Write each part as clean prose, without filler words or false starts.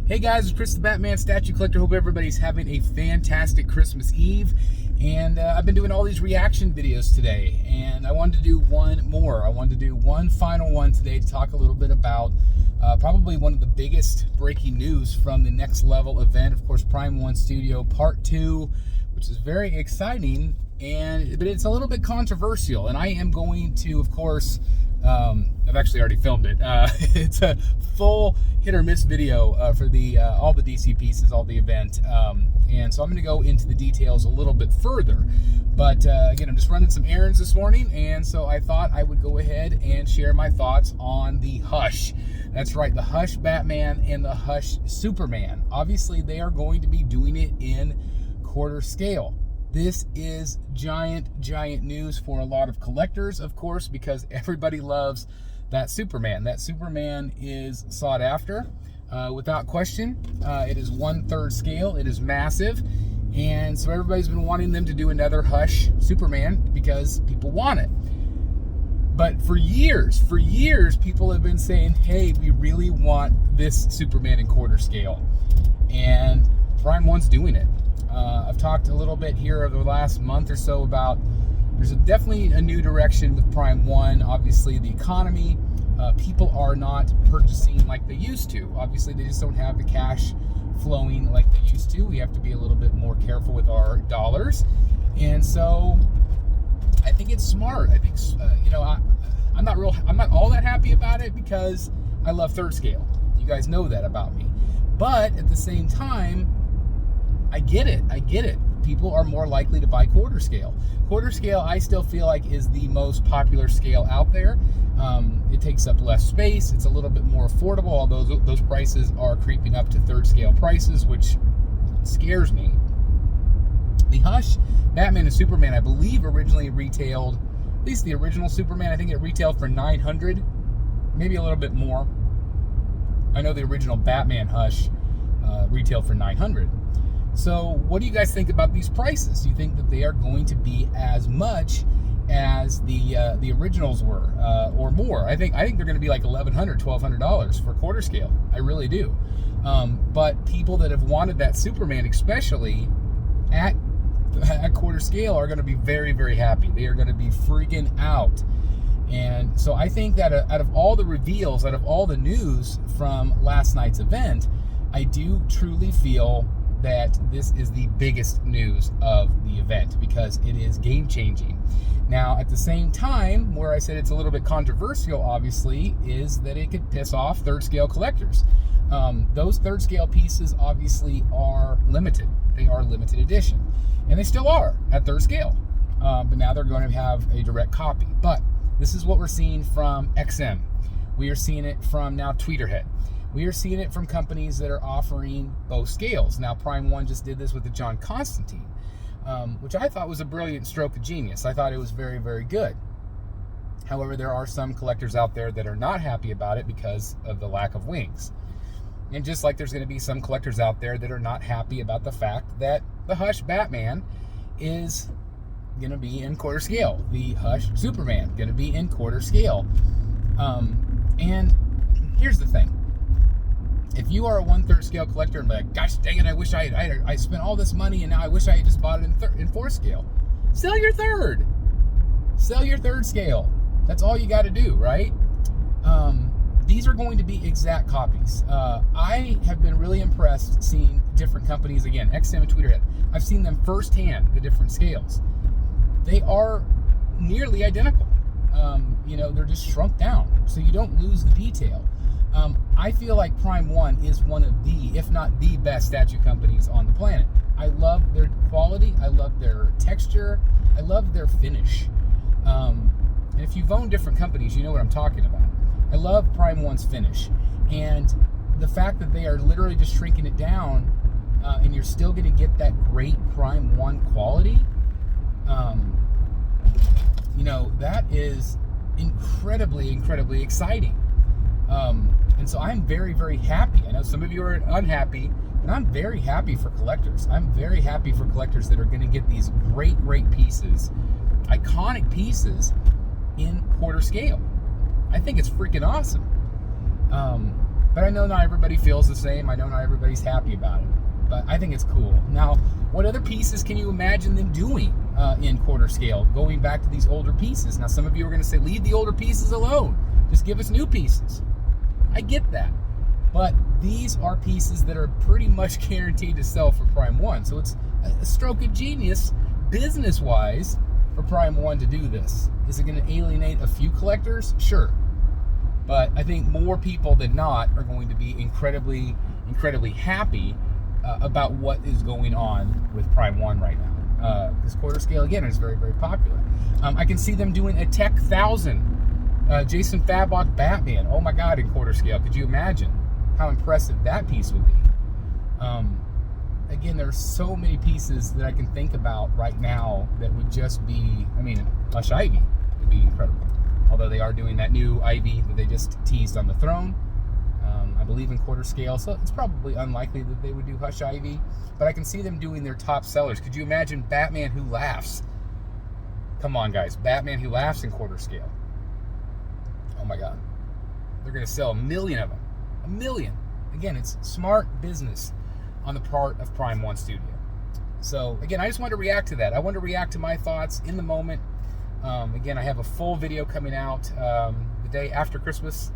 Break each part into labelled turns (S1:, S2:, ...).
S1: Hey guys, it's Chris the Batman Statue Collector. Hope everybody's having a fantastic Christmas Eve. And I've been doing all these reaction videos today, and I wanted to do one more. I wanted to do one final one today to talk a little bit about probably one of the biggest breaking news from the Next Level event. Of course, Prime 1 Studio Part 2, which is very exciting, but it's a little bit controversial. And I am going to, of course, I've actually already filmed it. It's a full hit or miss video for all the DC pieces, all the event. And so I'm going to go into the details a little bit further. But again, I'm just running some errands this morning, and so I thought I would go ahead and share my thoughts on the Hush. That's right, the Hush Batman and the Hush Superman. Obviously, they are going to be doing it in quarter scale. This is giant news for a lot of collectors, of course, because everybody loves that Superman. That Superman is sought after, without question. It is 1/3 scale. It is massive. And so everybody's been wanting them to do another Hush Superman because people want it. But for years, people have been saying, hey, we really want this Superman in quarter scale. And Prime 1's doing it. I've talked a little bit here over the last month or so about there's definitely a new direction with Prime 1. Obviously, the economy, people are not purchasing like they used to. Obviously, they just don't have the cash flowing like they used to. We have to be a little bit more careful with our dollars. And so I think it's smart. I think, I'm not all that happy about it because I love third scale. You guys know that about me. But at the same time, I get it. People are more likely to buy quarter scale. Quarter scale, I still feel like, is the most popular scale out there. It takes up less space. It's a little bit more affordable, although those prices are creeping up to third scale prices, which scares me. The Hush Batman and Superman, I believe, originally retailed, at least the original Superman, I think it retailed for $900, maybe a little bit more. I know the original Batman Hush retailed for $900. So what do you guys think about these prices? Do you think that they are going to be as much as the originals were, or more? I think they're going to be like $1,100, $1,200 for quarter scale. I really do. But people that have wanted that Superman, especially at quarter scale, are going to be very happy. They are going to be freaking out. And so I think that out of all the reveals, out of all the news from last night's event, I do truly feel that this is the biggest news of the event because it is game-changing. Now, at the same time, where I said it's a little bit controversial, obviously, is that it could piss off third-scale collectors. Those third-scale pieces, obviously, are limited. They are limited edition. And they still are at third scale. But now they're going to have a direct copy. But this is what we're seeing from XM. We are seeing it from now Tweeterhead. We are seeing it from companies that are offering both scales. Now, Prime 1 just did this with the John Constantine, which I thought was a brilliant stroke of genius. I thought it was very good. However, there are some collectors out there that are not happy about it because of the lack of wings. And just like there's going to be some collectors out there that are not happy about the fact that the Hush Batman is going to be in quarter scale. The Hush Superman going to be in quarter scale. And here's the thing. If you are a 1/3 scale collector and be like, gosh dang it, I wish I spent all this money and now I wish I had just bought it in 4th scale. Sell your third. Sell your 3rd scale. That's all you got to do, right? These are going to be exact copies. I have been really impressed seeing different companies, again, XM and Tweeterhead. I've seen them firsthand, the different scales. They are nearly identical. They're just shrunk down, so you don't lose the detail. I feel like Prime 1 is one of the, if not the best statue companies on the planet. I love their quality. I love their texture. I love their finish. And if you've owned different companies, you know what I'm talking about. I love Prime 1's finish. And the fact that they are literally just shrinking it down, and you're still going to get that great Prime 1 quality, that is incredibly exciting. And so I'm very happy. I know some of you are unhappy, but I'm very happy for collectors. I'm very happy for collectors that are going to get these great pieces, iconic pieces in quarter scale. I think it's freaking awesome. But I know not everybody feels the same. I know not everybody's happy about it. But I think it's cool. Now, what other pieces can you imagine them doing in quarter scale, going back to these older pieces? Now, some of you are going to say, leave the older pieces alone. Just give us new pieces. I get that. But these are pieces that are pretty much guaranteed to sell for Prime 1. So it's a stroke of genius, business-wise, for Prime 1 to do this. Is it going to alienate a few collectors? Sure. But I think more people than not are going to be incredibly, incredibly happy about what is going on with Prime 1 right now. This quarter scale, again, is very, very popular. I can see them doing a Tech 1000 Jason Fabok Batman. Oh my God, in quarter scale. Could you imagine how impressive that piece would be? Again, there are so many pieces that I can think about right now that would just be, I mean, Hush Ivy would be incredible. Although they are doing that new Ivy that they just teased on the throne. I believe in quarter scale, so it's probably unlikely that they would do Hush Ivy, but I can see them doing their top sellers. Could you imagine Batman Who Laughs? Come on, guys. Batman Who Laughs in quarter scale. Oh my God. They're going to sell 1 million of them. 1 million. Again, it's smart business on the part of Prime 1 Studio. So, again, I just wanted to react to that. I wanted to react to my thoughts in the moment. Again, I have a full video coming out the day after Christmas.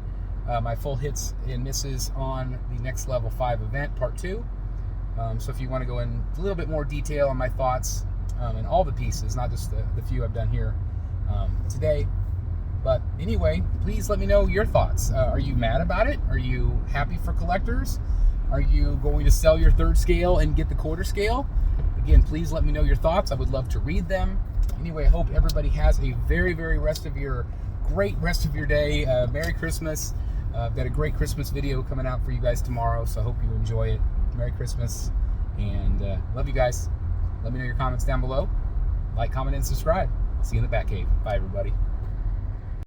S1: My full hits and misses on the Next Level 5 event, part 2. So if you want to go in a little bit more detail on my thoughts and all the pieces, not just the few I've done here today. But anyway, please let me know your thoughts. Are you mad about it? Are you happy for collectors? Are you going to sell your third scale and get the quarter scale? Again, please let me know your thoughts. I would love to read them. Anyway, I hope everybody has a very, very great rest of your day. Merry Christmas. I've got a great Christmas video coming out for you guys tomorrow, so I hope you enjoy it. Merry Christmas, and love you guys. Let me know your comments down below. Like, comment, and subscribe. I'll see you in the Batcave. Bye, everybody.